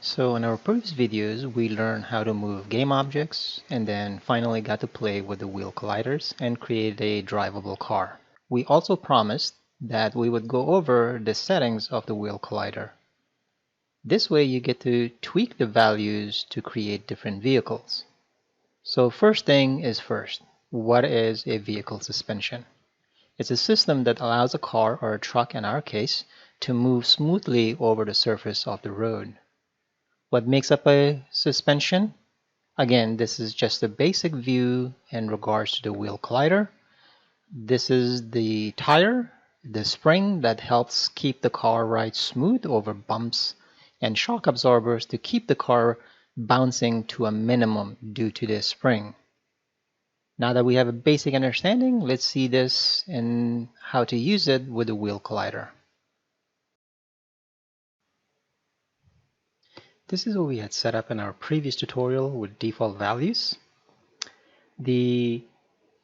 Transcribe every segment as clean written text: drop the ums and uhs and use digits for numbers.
So in our previous videos, we learned how to move game objects and then finally got to play with the wheel colliders and create a drivable car. We also promised that we would go over the settings of the wheel collider. This way you get to tweak the values to create different vehicles. So first thing is first, what is a vehicle suspension? It's a system that allows a car or a truck in our case to move smoothly over the surface of the road. What makes up a suspension? Again, this is just a basic view in regards to the wheel collider. This is the tire, the spring that helps keep the car ride smooth over bumps, and shock absorbers to keep the car bouncing to a minimum due to the spring. Now that we have a basic understanding, let's see this and how to use it with the wheel collider. This is what we had set up in our previous tutorial with default values. The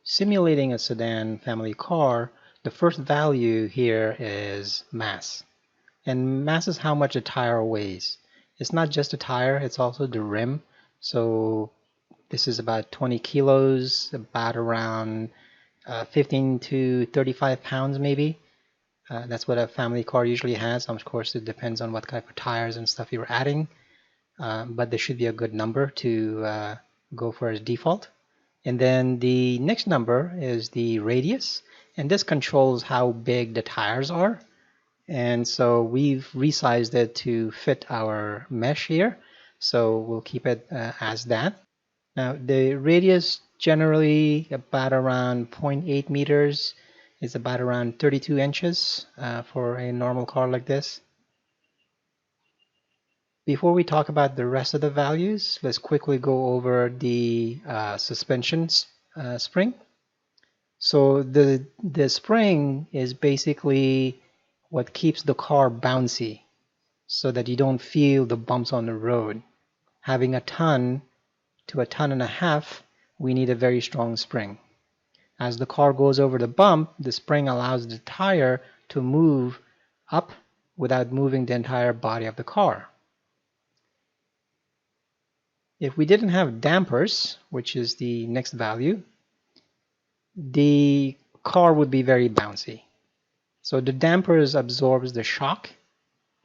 simulating a sedan family car, the first value here is mass. And mass is how much a tire weighs. It's not just a tire, it's also the rim. So this is about 20 kilos, about around 15 to 35 pounds maybe. That's what a family car usually has. Of course, it depends on what type of tires and stuff you're adding. But there should be a good number to go for as default. And then the next number is the radius, and this controls how big the tires are. And so we've resized it to fit our mesh here, so we'll keep it as that. Now the radius generally about around 0.8 meters is about around 32 inches for a normal car like this. Before we talk about the rest of the values, let's quickly go over the suspension spring. So the spring is basically what keeps the car bouncy so that you don't feel the bumps on the road. Having a ton to a ton and a half, we need a very strong spring. As the car goes over the bump, the spring allows the tire to move up without moving the entire body of the car. If we didn't have dampers, which is the next value, the car would be very bouncy. So the dampers absorbs the shock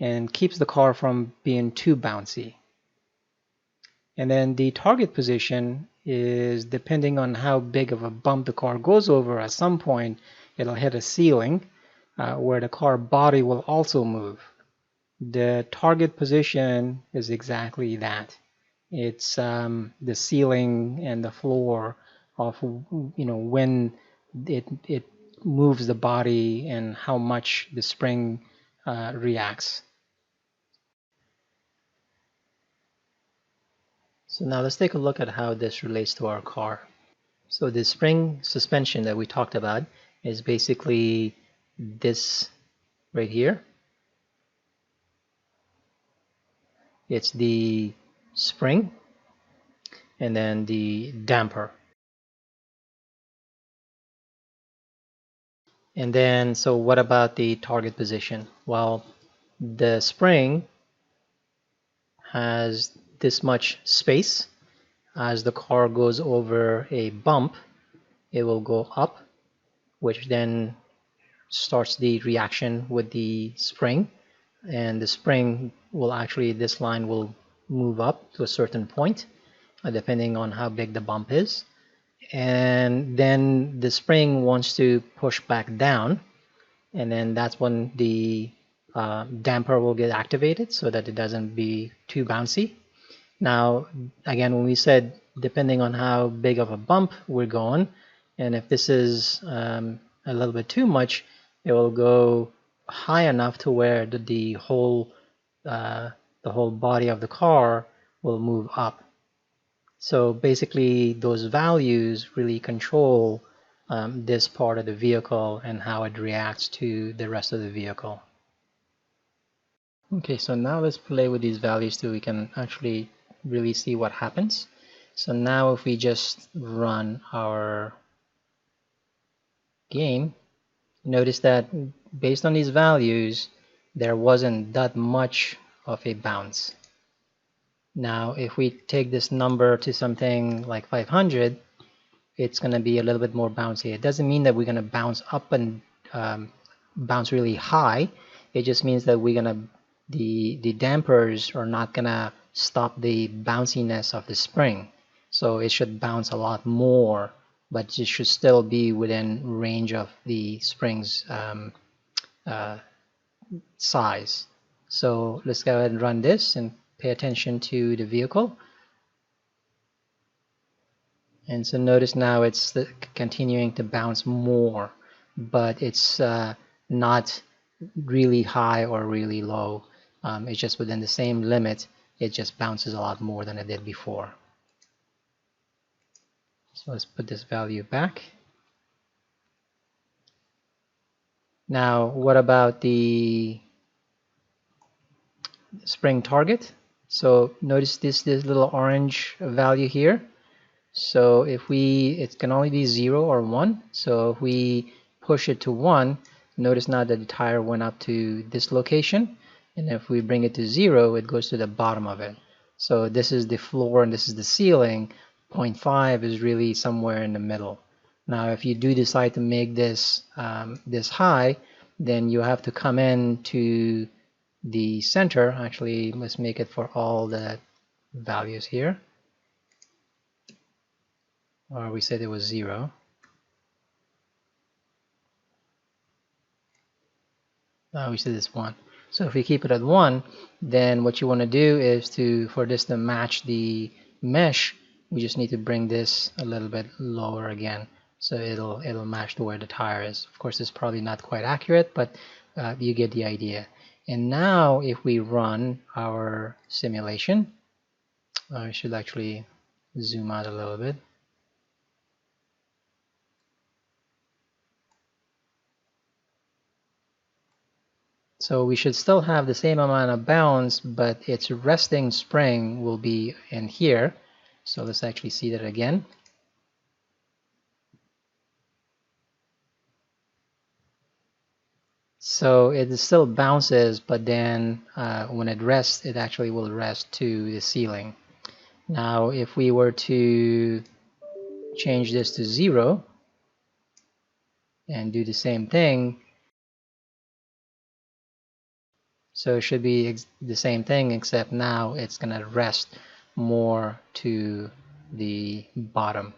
and keeps the car from being too bouncy. And then the target position is depending on how big of a bump the car goes over. At some point, it'll hit a ceiling where the car body will also move. The target position is exactly that. It's the ceiling and the floor of when it moves the body and how much the spring reacts. So now let's take a look at how this relates to our car. So the spring suspension that we talked about is basically this right here. It's the spring and then the damper. And then, so what about the target position? Well, the spring has this much space. As the car goes over a bump, it will go up, which then starts the reaction with the spring. And the spring will actually, this line will move up to a certain point, depending on how big the bump is. And then the spring wants to push back down, and then that's when the damper will get activated so that it doesn't be too bouncy. Now, again, when we said depending on how big of a bump we're going, and if this is a little bit too much, it will go high enough to where the whole body of the car will move up. So basically, those values really control this part of the vehicle and how it reacts to the rest of the vehicle. Okay, so now let's play with these values so we can actually really see what happens. So now if we just run our game, notice that based on these values, there wasn't that much of a bounce. Now, if we take this number to something like 500, it's going to be a little bit more bouncy. It doesn't mean that we're going to bounce up and bounce really high. It just means that we're going to the dampers are not going to stop the bounciness of the spring. So it should bounce a lot more, but it should still be within range of the spring's size. So let's go ahead and run this and pay attention to the vehicle. And so notice now it's continuing to bounce more, but it's not really high or really low. It's just within the same limit. It just bounces a lot more than it did before. So let's put this value back. Now, what about the spring target? So notice this little orange value here. So if it can only be 0 or 1. So if we push it to 1, notice now that the tire went up to this location. And if we bring it to 0, it goes to the bottom of it. So this is the floor and this is the ceiling. 0.5 is really somewhere in the middle. Now if you do decide to make this this high, then you have to come in to the center. Actually, let's make it for all the values here. Or we said it was 0. We said it's 1. So if we keep it at 1, then what you want to do is for this to match the mesh, we just need to bring this a little bit lower again, so it'll match to where the tire is. Of course, it's probably not quite accurate, but you get the idea. And now if we run our simulation, I should actually zoom out a little bit. So we should still have the same amount of bounce, but its resting spring will be in here. So let's actually see that again. So it still bounces, but then when it rests, it actually will rest to the ceiling. Now if we were to change this to 0 and do the same thing, so it should be the same thing, except now it's going to rest more to the bottom.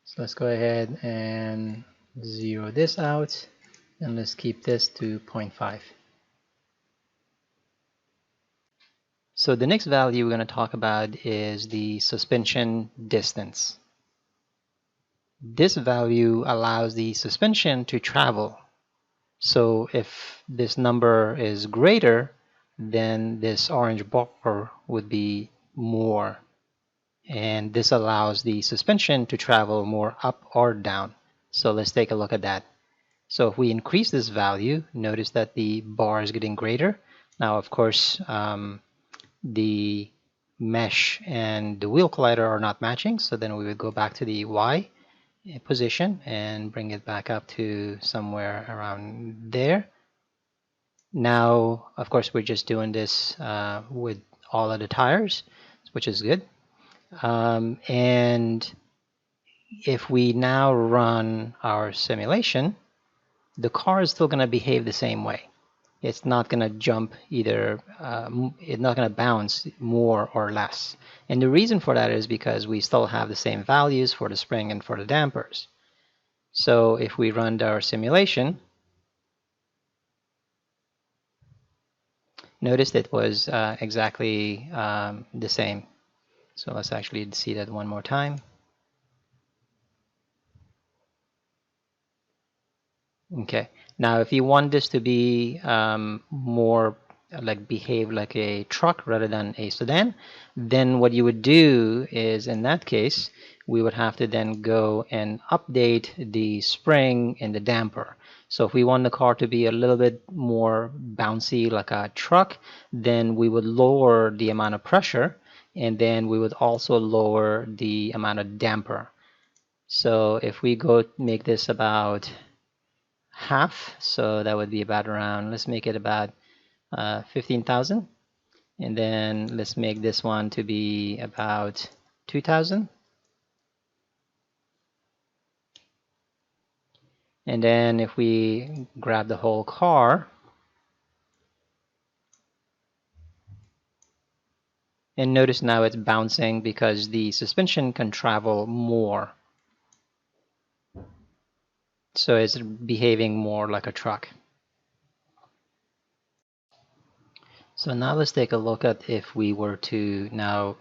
So let's go ahead and 0 this out, and let's keep this to 0.5. So the next value we're going to talk about is the suspension distance. This value allows the suspension to travel. So if this number is greater, then this orange bar would be more. And this allows the suspension to travel more up or down. So let's take a look at that. So if we increase this value, notice that the bar is getting greater. Now, of course, the mesh and the wheel collider are not matching. So then we would go back to the Y position and bring it back up to somewhere around there. Now, of course, we're just doing this with all of the tires, which is good. And if we now run our simulation, the car is still going to behave the same way. It's not going to jump either, it's not going to bounce more or less. And the reason for that is because we still have the same values for the spring and for the dampers. So if we run our simulation, notice it was exactly the same. So let's actually see that one more time. Okay, now if you want this to be more like behave like a truck rather than a sedan, then what you would do is, in that case, we would have to then go and update the spring and the damper. So if we want the car to be a little bit more bouncy like a truck, then we would lower the amount of pressure, and then we would also lower the amount of damper. So if we go make this about half, so that would be about around, let's make it about 15,000. And then let's make this one to be about 2000. And then if we grab the whole car, and notice now it's bouncing because the suspension can travel more. So it's behaving more like a truck. So now let's take a look at if we were to now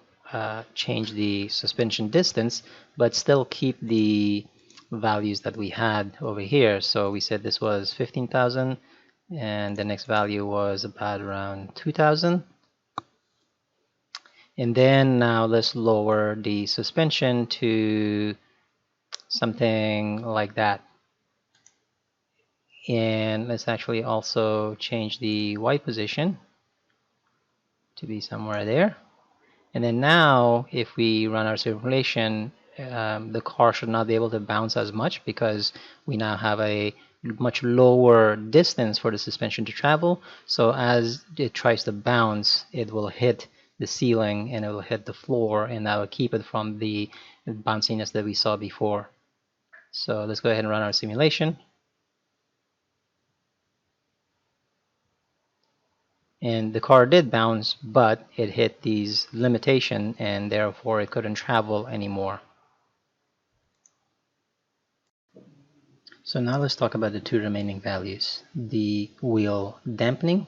change the suspension distance, but still keep the values that we had over here. So we said this was 15,000 and the next value was about around 2,000. And then now let's lower the suspension to something like that. And let's actually also change the Y position to be somewhere there. And then now if we run our simulation, the car should not be able to bounce as much because we now have a much lower distance for the suspension to travel. So as it tries to bounce, it will hit the ceiling and it will hit the floor, and that will keep it from the bounciness that we saw before. So let's go ahead and run our simulation. And the car did bounce, but it hit these limitations and therefore it couldn't travel anymore. So now let's talk about the two remaining values, the wheel dampening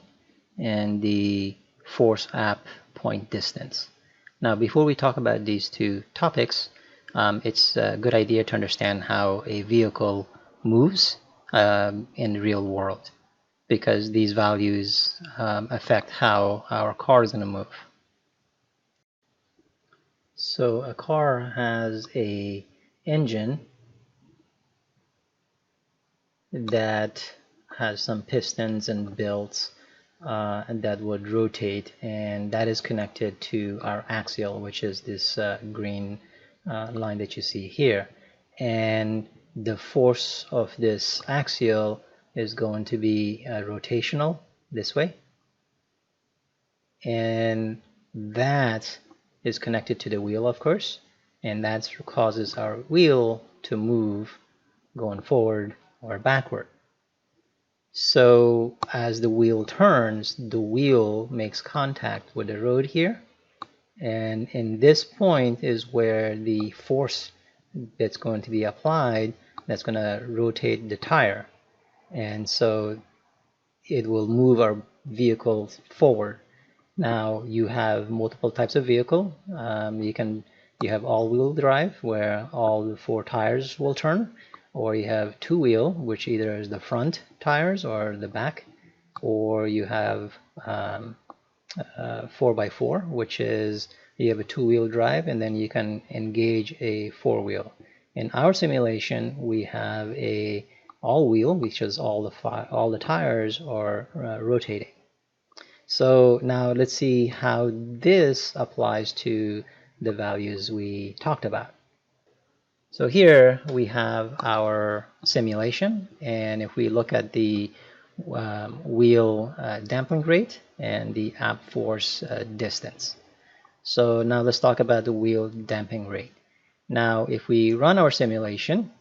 and the force up point distance. Now before we talk about these two topics, it's a good idea to understand how a vehicle moves in the real world, because these values affect how our car is going to move. So a car has a engine that has some pistons and belts and that would rotate, and that is connected to our axial, which is this green line that you see here. And the force of this axial is going to be rotational this way, and that is connected to the wheel, of course, and that causes our wheel to move going forward or backward. So as the wheel turns, the wheel makes contact with the road here, and in this point is where the force that's going to be applied, that's going to rotate the tire, and so it will move our vehicle forward. Now you have multiple types of vehicle. You have all-wheel drive where all the four tires will turn, or you have two-wheel, which either is the front tires or the back, or you have 4x4, which is you have a two-wheel drive and then you can engage a four-wheel. In our simulation, we have a all-wheel, which is all the tires are rotating. So now let's see how this applies to the values we talked about. So here we have our simulation, and if we look at the wheel damping rate and the up force distance. So now let's talk about the wheel damping rate. Now if we run our simulation,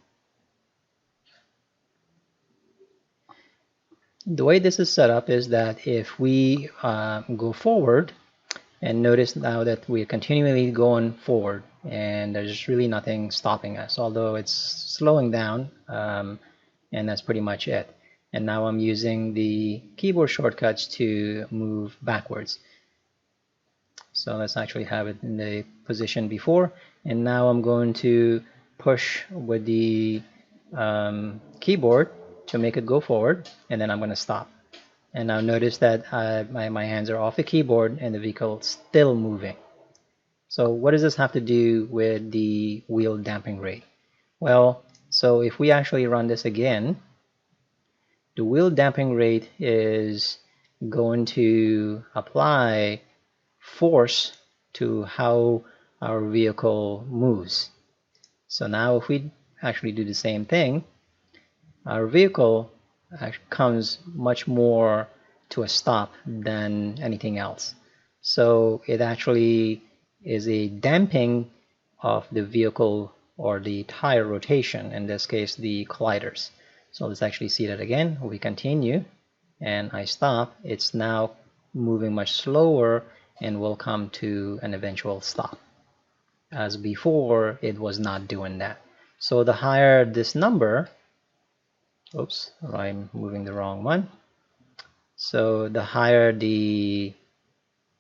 the way this is set up is that if we go forward, and notice now that we're continually going forward and there's really nothing stopping us, although it's slowing down, and that's pretty much it. And now I'm using the keyboard shortcuts to move backwards. So let's actually have it in the position before, and now I'm going to push with the keyboard to make it go forward, and then I'm going to stop. And now notice that my hands are off the keyboard and the vehicle is still moving. So what does this have to do with the wheel damping rate? Well, so if we actually run this again, the wheel damping rate is going to apply force to how our vehicle moves. So now if we actually do the same thing, our vehicle comes much more to a stop than anything else. So it actually is a damping of the vehicle or the tire rotation, in this case the colliders. So let's actually see that again. We continue and I stop. It's now moving much slower and will come to an eventual stop. As before, it was not doing that. So the higher this number, oops, I'm moving the wrong one. So the higher the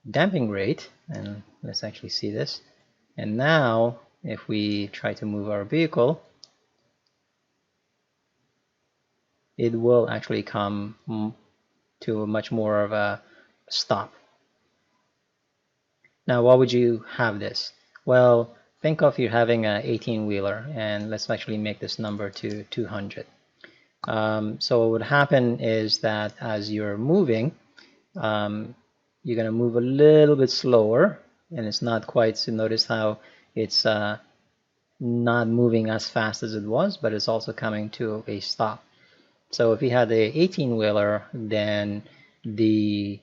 damping rate, and let's actually see this. And now if we try to move our vehicle, it will actually come to much more of a stop. Now, why would you have this? Well, think of you having an 18-wheeler, and let's actually make this number to 200. So what would happen is that as you're moving, you're going to move a little bit slower, and it's not quite, so notice how it's not moving as fast as it was, but it's also coming to a stop. So if you had a 18-wheeler, then the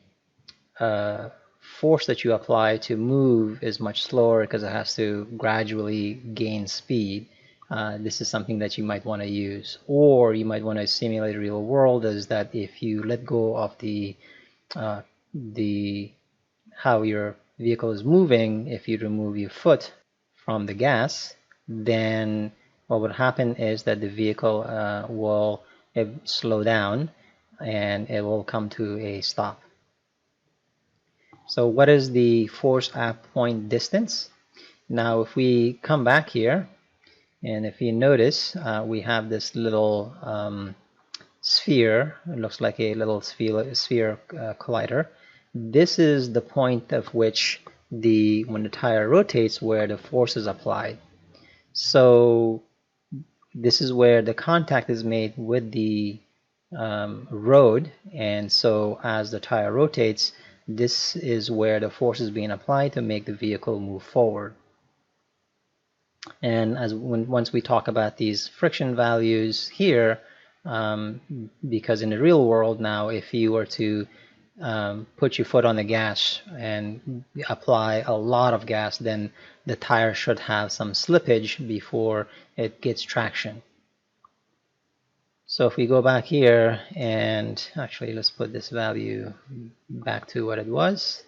force that you apply to move is much slower because it has to gradually gain speed. This is something that you might want to use, or you might want to simulate real world, is that if you let go of the how your vehicle is moving, if you remove your foot from the gas, then what would happen is that the vehicle will slow down and it will come to a stop. So what is the force at point distance? Now if we come back here, and if you notice, we have this little sphere. It looks like a little sphere collider. This is the point of which when the tire rotates, where the force is applied. So this is where the contact is made with the road, and so as the tire rotates, this is where the force is being applied to make the vehicle move forward. And once we talk about these friction values here, because in the real world now, if you were to put your foot on the gas and apply a lot of gas, then the tire should have some slippage before it gets traction. So if we go back here, and actually let's put this value back to what it was,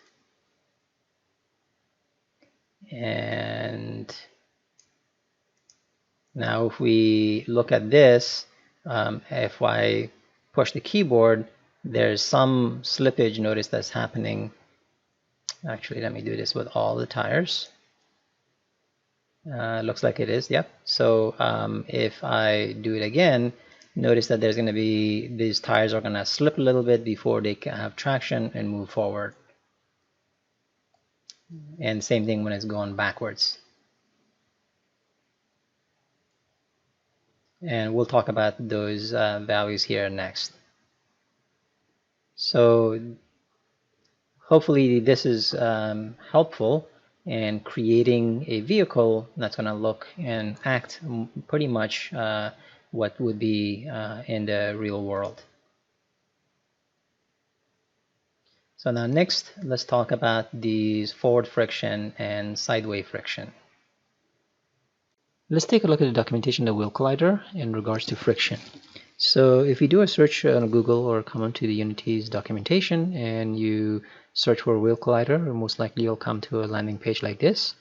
and now if we look at this, if I push the keyboard, there's some slippage, notice, that's happening. Actually, let me do this with all the tires. Looks like it is, yep. So if I do it again, notice that there's going to be, these tires are going to slip a little bit before they can have traction and move forward. And same thing when it's going backwards. And we'll talk about those values here next. So hopefully this is helpful in creating a vehicle that's going to look and act pretty much what would be in the real world. So now next, let's talk about these forward friction and sideway friction. Let's take a look at the documentation of the wheel collider in regards to friction. So if you do a search on Google or come onto the Unity's documentation and you search for wheel collider, most likely you'll come to a landing page like this,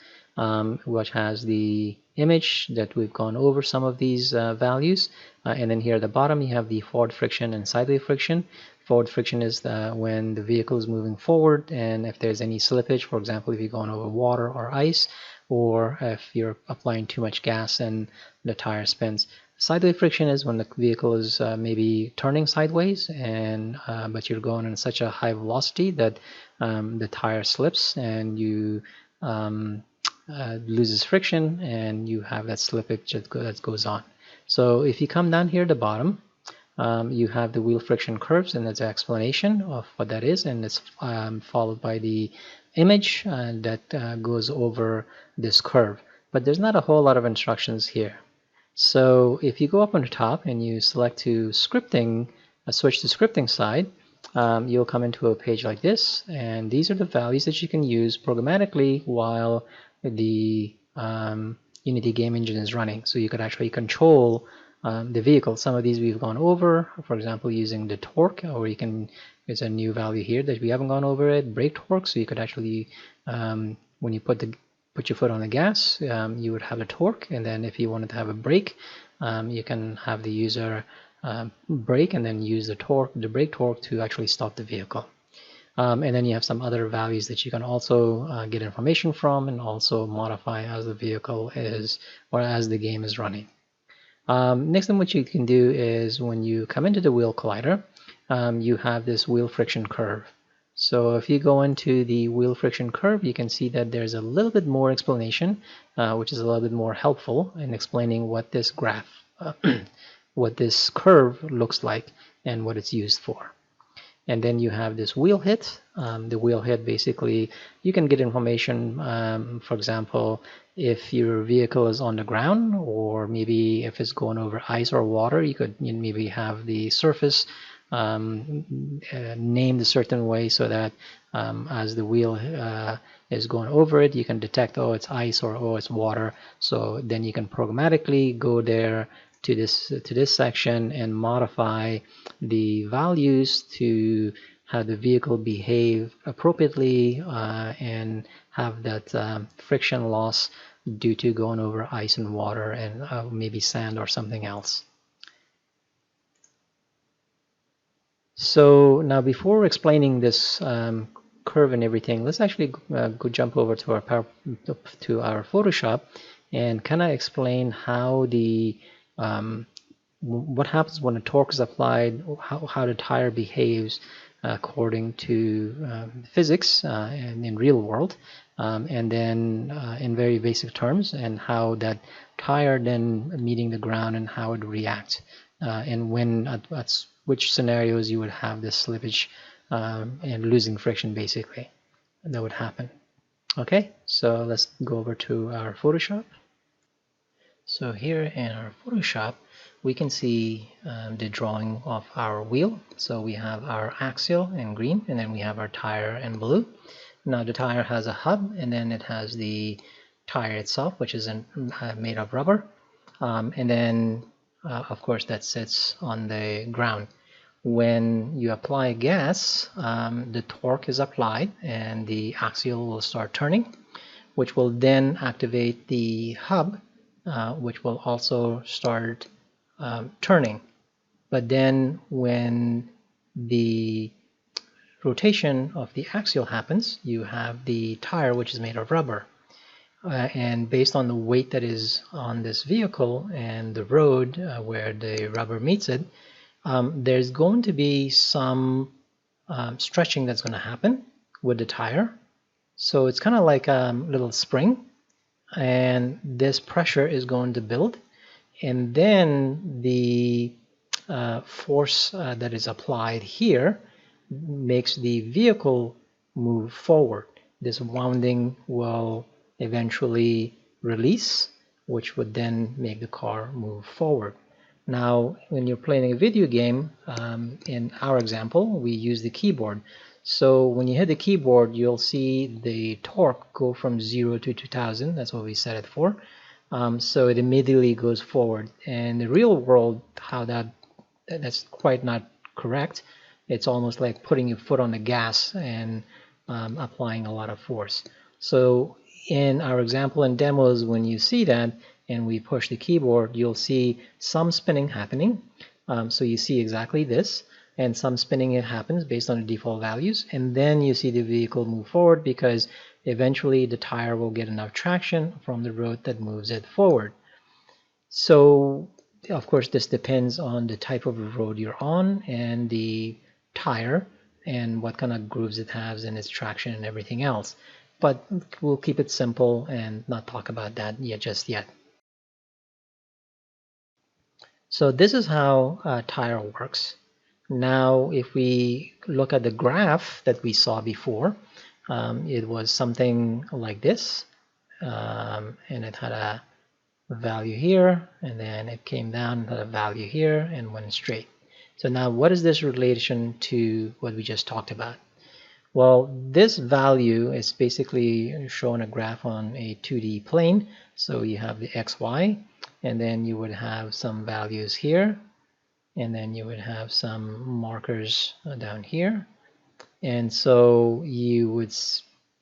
which has the image that we've gone over some of these values, and then here at the bottom you have the forward friction and sideway friction. Forward friction is when the vehicle is moving forward, and if there's any slippage, for example if you're going over water or ice, or if you're applying too much gas and the tire spins. Sideway friction is when the vehicle is maybe turning sideways, and but you're going in such a high velocity that the tire slips and you loses friction and you have that slippage that goes on. So if you come down here at the bottom, you have the wheel friction curves, and that's an explanation of what that is, and it's followed by the image that goes over this curve. But there's not a whole lot of instructions here. So if you go up on the top and you select to scripting, switch to scripting side, you'll come into a page like this, and these are the values that you can use programmatically while the Unity game engine is running. So you could actually control the vehicle. Some of these we've gone over, for example, using the torque, or you can, there's a new value here that we haven't gone over it, brake torque. So you could actually, when you put your foot on the gas, you would have a torque, and then if you wanted to have a brake, you can have the user brake and then use the brake torque to actually stop the vehicle. And then you have some other values that you can also get information from and also modify as the vehicle is, or as the game is running. Next thing what you can do is when you come into the wheel collider, you have this wheel friction curve. So if you go into the wheel friction curve, you can see that there's a little bit more explanation, which is a little bit more helpful in explaining what this graph, what this curve looks like and what it's used for. And then you have this wheel hit. The wheel hit, basically you can get information, for example, if your vehicle is on the ground, or maybe if it's going over ice or water, you could maybe have the surface named a certain way so that as the wheel is going over it, you can detect, oh, it's ice, or oh, it's water. So then you can programmatically go there to this section and modify the values to have the vehicle behave appropriately and have that friction loss due to going over ice and water and maybe sand or something else. So now, before explaining this curve and everything, let's actually go jump over to our Photoshop and kind of explain how the what happens when a torque is applied, how the tire behaves according to physics and in real world, and then in very basic terms, and how that tire then meeting the ground and how it reacts, and when at which scenarios you would have this slippage and losing friction, basically, that would happen. Okay, so let's go over to our Photoshop. So here in our Photoshop, we can see the drawing of our wheel. So we have our axial in green, and then we have our tire in blue. Now the tire has a hub, and then it has the tire itself, which is made of rubber. And then, of course, that sits on the ground. When you apply gas, the torque is applied, and the axial will start turning, which will then activate the hub, which will also start turning. But then when the rotation of the axial happens, you have the tire, which is made of rubber. And based on the weight that is on this vehicle and the road where the rubber meets it, there's going to be some stretching that's going to happen with the tire. So it's kind of like a little spring, and this pressure is going to build, and then the force that is applied here makes the vehicle move forward. This wounding will eventually release, which would then make the car move forward. Now, when you're playing a video game, in our example, we use the keyboard. So when you hit the keyboard, you'll see the torque go from 0 to 2000. That's what we set it for. So it immediately goes forward. And in the real world, how that's quite not correct. It's almost like putting your foot on the gas and applying a lot of force. So in our example and demos, when you see that and we push the keyboard, you'll see some spinning happening. So you see exactly this, and some spinning it happens based on the default values, and then you see the vehicle move forward because eventually the tire will get enough traction from the road that moves it forward. So of course this depends on the type of road you're on and the tire and what kind of grooves it has and its traction and everything else. But we'll keep it simple and not talk about that just yet. So this is how a tire works. Now, if we look at the graph that we saw before, it was something like this, and it had a value here, and then it came down, had a value here, and went straight. So now what is this relation to what we just talked about? Well, this value is basically shown a graph on a 2D plane. So you have the XY, and then you would have some values here, and then you would have some markers down here. And so you would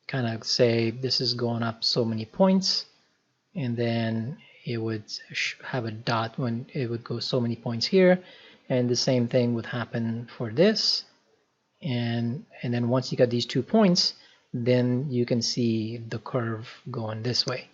kind of say this is going up so many points, and then it would have a dot when it would go so many points here, and the same thing would happen for this. And then once you got these 2 points, then you can see the curve going this way.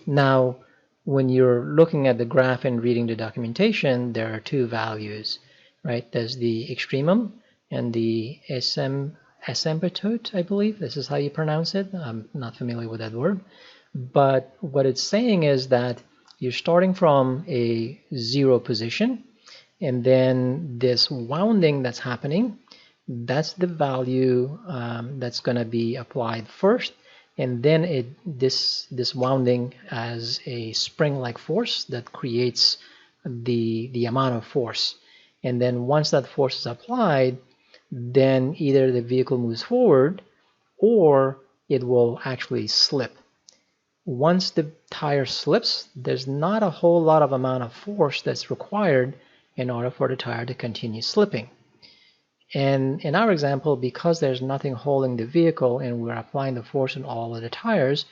Now, when you're looking at the graph and reading the documentation, there are 2 values, right? There's the extremum and the asymptote, I believe. This is how you pronounce it. I'm not familiar with that word. But what it's saying is that you're starting from a 0 position, and then this wounding that's happening, that's the value that's going to be applied first, and then this wounding as a spring-like force that creates the amount of force. And then once that force is applied, then either the vehicle moves forward or it will actually slip. Once the tire slips, there's not a whole lot of amount of force that's required in order for the tire to continue slipping. And in our example, because there's nothing holding the vehicle and we're applying the force on all of the tires,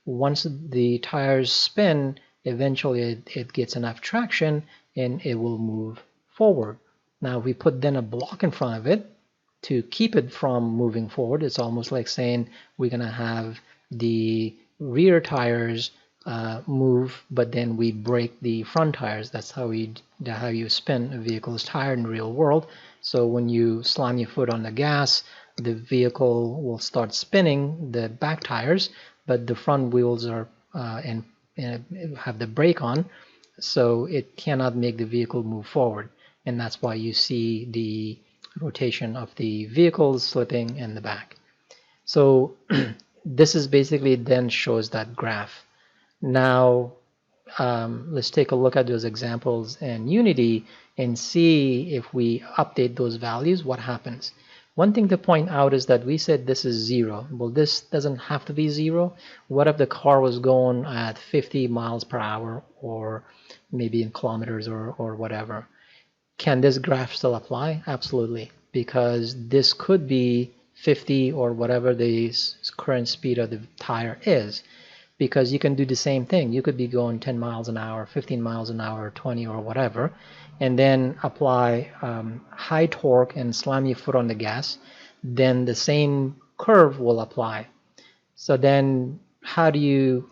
once the tires spin, eventually it gets enough traction and it will move forward. Now, if we put then a block in front of it to keep it from moving forward, it's almost like saying we're going to have the rear tires move, but then we brake the front tires. That's how you spin a vehicle's tire in the real world. So when you slam your foot on the gas, the vehicle will start spinning the back tires, but the front wheels are and have the brake on, so it cannot make the vehicle move forward. And that's why you see the rotation of the vehicle slipping in the back. So this is basically then shows that graph. Now, let's take a look at those examples in Unity and see if we update those values, what happens. One thing to point out is that we said this is 0. Well, this doesn't have to be 0. What if the car was going at 50 miles per hour, or maybe in kilometers or whatever? Can this graph still apply? Absolutely, because this could be 50 or whatever the current speed of the tire is. Because you can do the same thing. You could be going 10 miles an hour, 15 miles an hour, 20 or whatever, and then apply high torque and slam your foot on the gas. Then the same curve will apply. So then how do you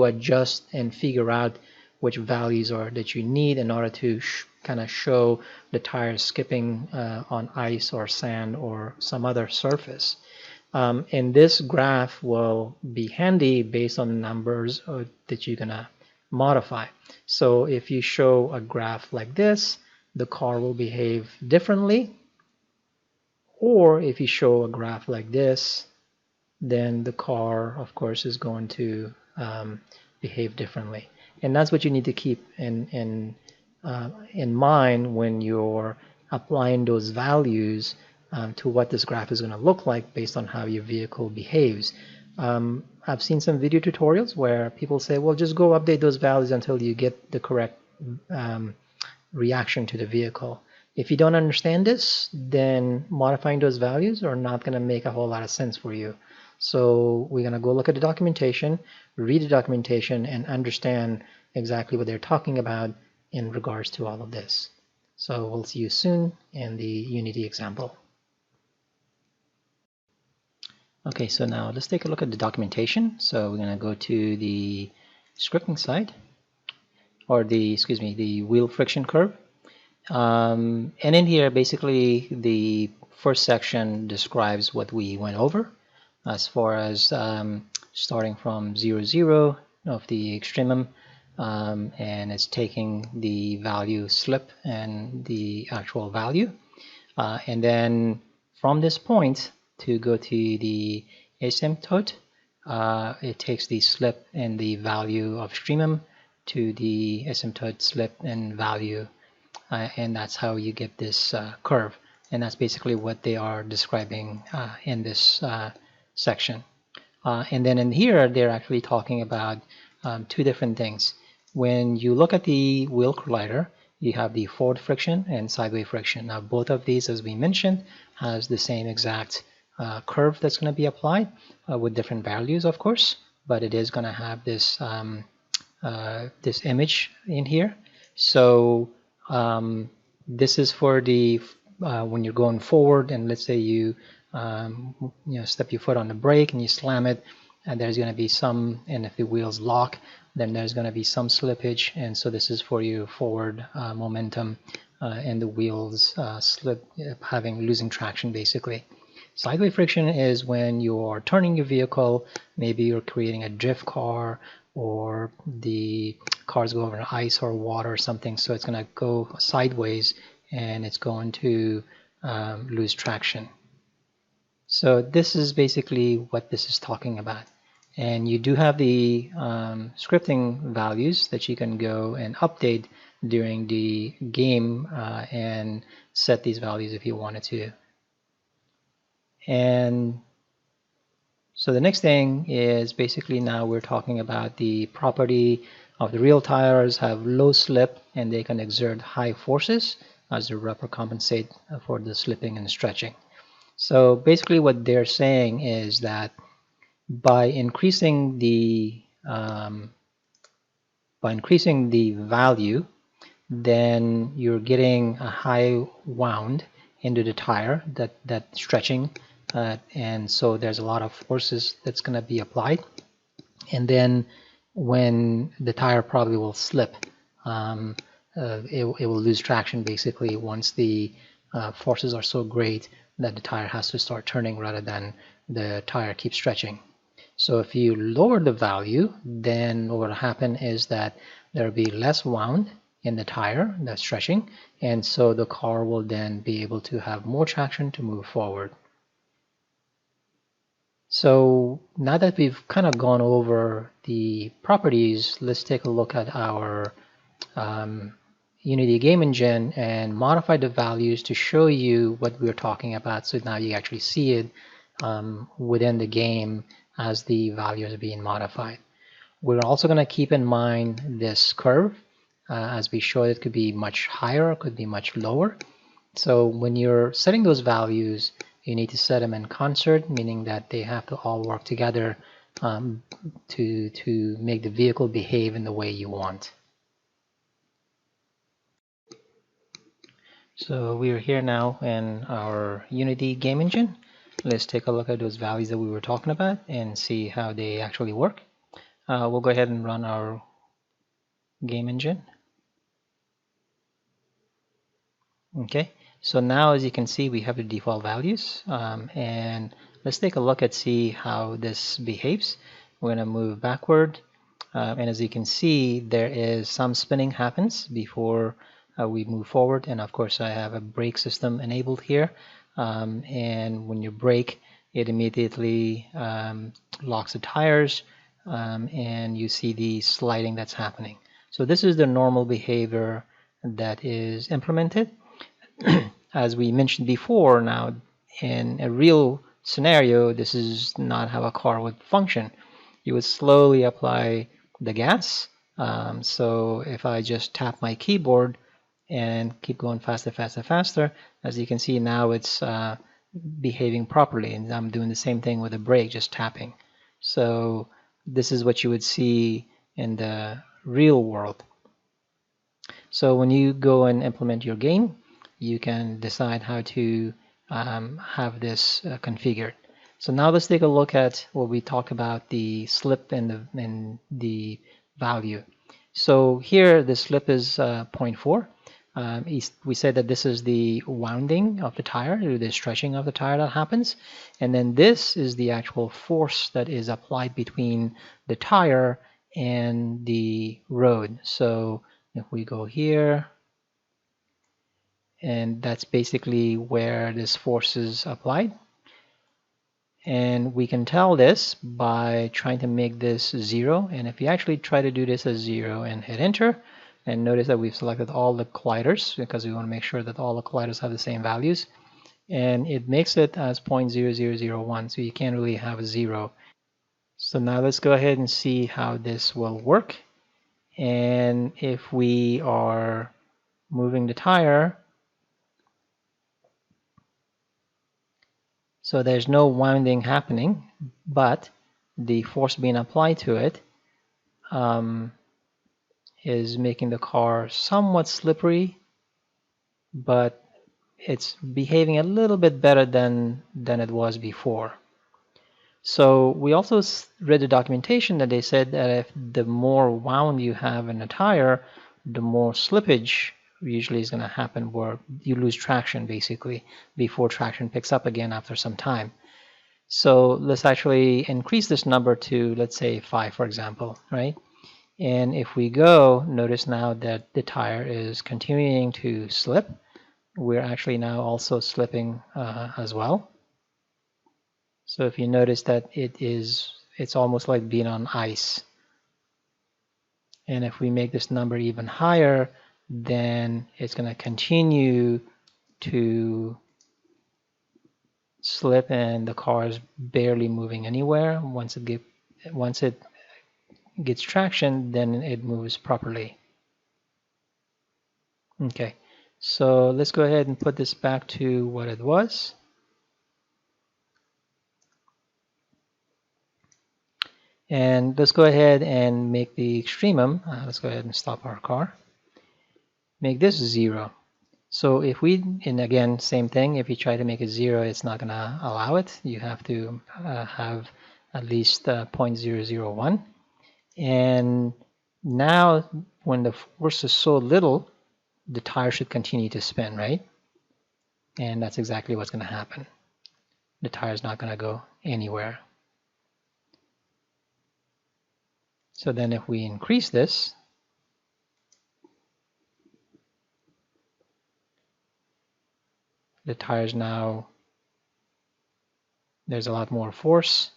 adjust and figure out which values are that you need in order to kind of show the tire skipping on ice or sand or some other surface? And this graph will be handy based on the numbers that you're gonna modify. So if you show a graph like this, the car will behave differently. Or if you show a graph like this, then the car, of course, is going to behave differently. And that's what you need to keep in mind when you're applying those values to what this graph is going to look like based on how your vehicle behaves. I've seen some video tutorials where people say, well, just go update those values until you get the correct reaction to the vehicle. If you don't understand this, then modifying those values are not going to make a whole lot of sense for you. So we're going to go look at the documentation, read the documentation, and understand exactly what they're talking about in regards to all of this. So we'll see you soon in the Unity example. Okay, so now let's take a look at the documentation. So we're going to go to the scripting side, or the wheel friction curve. And in here, basically, the first section describes what we went over as far as starting from 0, 0 of the extremum, and it's taking the value slip and the actual value. And then from this point, to go to the asymptote, it takes the slip and the value of extremum to the asymptote, slip, and value and that's how you get this curve. And that's basically what they are describing in this section. And then in here, they're actually talking about two different things. When you look at the wheel collider, you have the forward friction and sideway friction. Now, both of these, as we mentioned, has the same exact curve that's going to be applied with different values, of course, but it is going to have this this image in here. So this is for the when you're going forward, and let's say you step your foot on the brake and you slam it, and there's going to be some, and if the wheels lock, then there's going to be some slippage, and so this is for your forward momentum and the wheels losing traction basically. Sideway friction is when you're turning your vehicle, maybe you're creating a drift car, or the cars go over ice or water or something, so it's going to go sideways and it's going to lose traction. So this is basically what this is talking about. And you do have the scripting values that you can go and update during the game and set these values if you wanted to. And so the next thing is basically now we're talking about the property of the real tires have low slip and they can exert high forces as the rubber compensate for the slipping and stretching. So basically what they're saying is that by increasing the value, then you're getting a high wound into the tire, that stretching, and so there's a lot of forces that's going to be applied, and then when the tire probably will slip, it will lose traction basically once the forces are so great that the tire has to start turning rather than the tire keeps stretching. So if you lower the value, then what will happen is that there will be less wound in the tire that's stretching, and so the car will then be able to have more traction to move forward. So now that we've kind of gone over the properties, let's take a look at our Unity game engine and modify the values to show you what we're talking about, so now you actually see it within the game as the values are being modified. We're also going to keep in mind this curve. As we showed, it could be much higher, it could be much lower. So when you're setting those values, you need to set them in concert, meaning that they have to all work together to make the vehicle behave in the way you want. So we are here now in our Unity game engine. Let's take a look at those values that we were talking about and see how they actually work. We'll go ahead and run our game engine. Okay, so now as you can see, we have the default values, and let's take a look at see how this behaves. We're going to move backward, and as you can see, there is some spinning happens before we move forward, and of course I have a brake system enabled here, and when you brake, it immediately locks the tires, and you see the sliding that's happening. So this is the normal behavior that is implemented. As we mentioned before, now in a real scenario, this is not how a car would function. You would slowly apply the gas. So if I just tap my keyboard and keep going faster, faster, faster, as you can see now it's behaving properly, and I'm doing the same thing with the brake, just tapping. So this is what you would see in the real world. So when you go and implement your game, you can decide how to have this configured. So now let's take a look at what we talked about, the slip and the value. So here the slip is 0.4. We said that this is the wounding of the tire, or the stretching of the tire that happens, and then this is the actual force that is applied between the tire and the road. So if we go here, and that's basically where this force is applied, and we can tell this by trying to make this 0, and if you actually try to do this as 0 and hit enter, And notice that we've selected all the colliders because we want to make sure that all the colliders have the same values. And it makes it as 0.0001, so you can't really have a 0. So now let's go ahead and see how this will work. And if we are moving the tire, so there's no wounding happening, but the force being applied to it is making the car somewhat slippery, but it's behaving a little bit better than it was before. So we also read the documentation that they said that if the more wound you have in a tire, the more slippage usually is going to happen, where you lose traction basically before traction picks up again after some time. So let's actually increase this number to, let's say, 5, for example, right? And if we go, notice now that the tire is continuing to slip. We're actually now also slipping as well. So if you notice that it's almost like being on ice. And if we make this number even higher, then it's going to continue to slip and the car is barely moving anywhere. Once it gets traction, then it moves properly. Okay, so let's go ahead and put this back to what it was. And let's go ahead and make the extremum. Let's go ahead and stop our car. Make this 0. So if we, and again, same thing, if you try to make it 0, it's not going to allow it. You have to have at least 0.001. And now when the force is so little, the tire should continue to spin, right? And that's exactly what's going to happen. The tire is not going to go anywhere. So then if we increase this, the tires now, there's a lot more force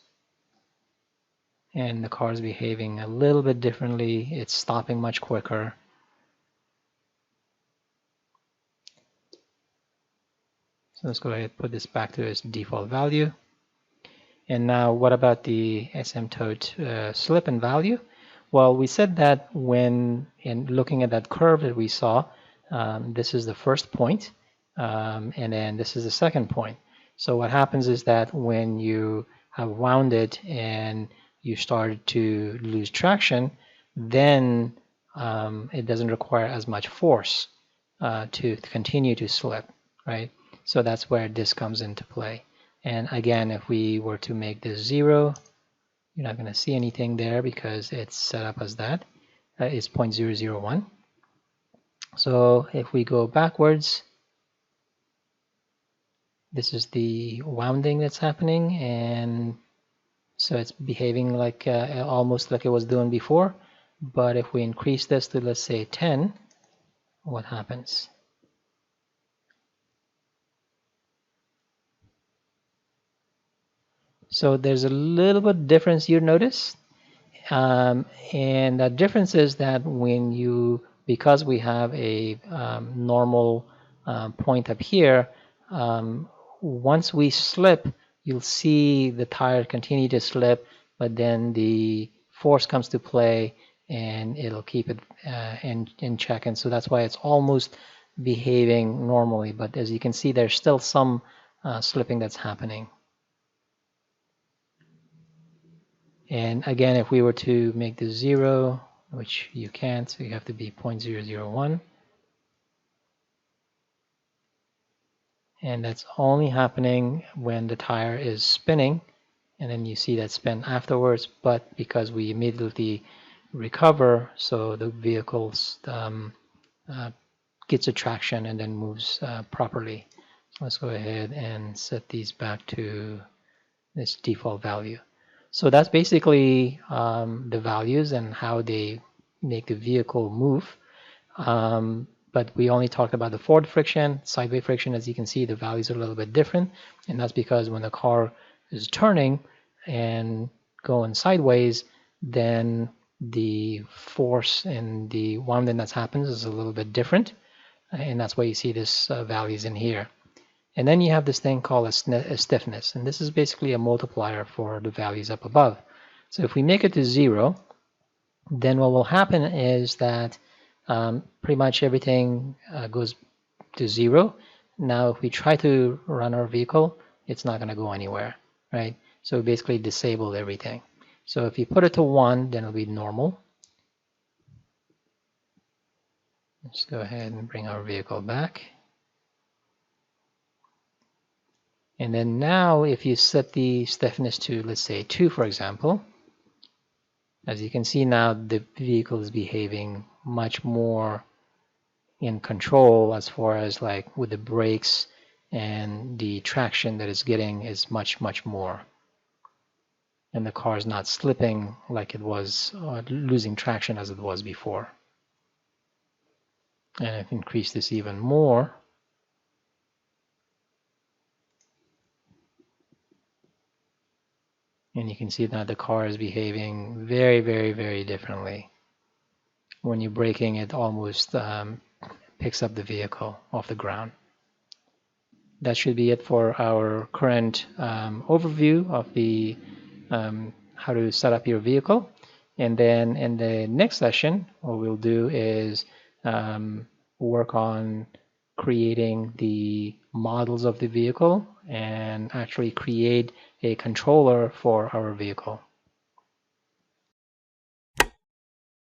and the car is behaving a little bit differently. It's stopping much quicker. So let's go ahead and put this back to its default value. And now what about the asymptote slip and value? Well, we said that when in looking at that curve that we saw, this is the first point, and then this is the second point. So what happens is that when you have wound it and you started to lose traction, then it doesn't require as much force to continue to slip, right? So that's where this comes into play. And again, if we were to make this 0, you're not going to see anything there because it's set up as that. It's 0.001. So if we go backwards, this is the wounding that's happening, and so it's behaving like almost like it was doing before. But if we increase this to, let's say, 10, what happens? So there's a little bit difference you notice, and that difference is that when you, because we have a normal point up here, once we slip, you'll see the tire continue to slip, but then the force comes to play and it'll keep it in check. And so that's why it's almost behaving normally, but as you can see, there's still some slipping that's happening. And again, if we were to make this 0, which you can't, so you have to be 0.001. And that's only happening when the tire is spinning, and then you see that spin afterwards. But because we immediately recover, so the vehicle gets a traction and then moves properly. So let's go ahead and set these back to this default value. So that's basically the values and how they make the vehicle move. But we only talked about the forward friction. Sideway friction, as you can see, the values are a little bit different. And that's because when the car is turning and going sideways, then the force and the wounding that happens is a little bit different, and that's why you see this values in here. And then you have this thing called a stiffness, and this is basically a multiplier for the values up above. So if we make it to 0, then what will happen is that pretty much everything goes to 0. Now if we try to run our vehicle, it's not going to go anywhere, right? So we basically disabled everything. So if you put it to 1, then it'll be normal. Let's go ahead and bring our vehicle back. And then now if you set the stiffness to, let's say, 2, for example, as you can see now the vehicle is behaving much more in control as far as like with the brakes, and the traction that it's getting is much more. And the car is not slipping like it was, losing traction as it was before. And I've increased this even more. And you can see that the car is behaving very differently. When you're braking, it almost picks up the vehicle off the ground. That should be it for our current overview of the how to set up your vehicle. And then in the next session, what we'll do is work on creating the models of the vehicle and actually create a controller for our vehicle.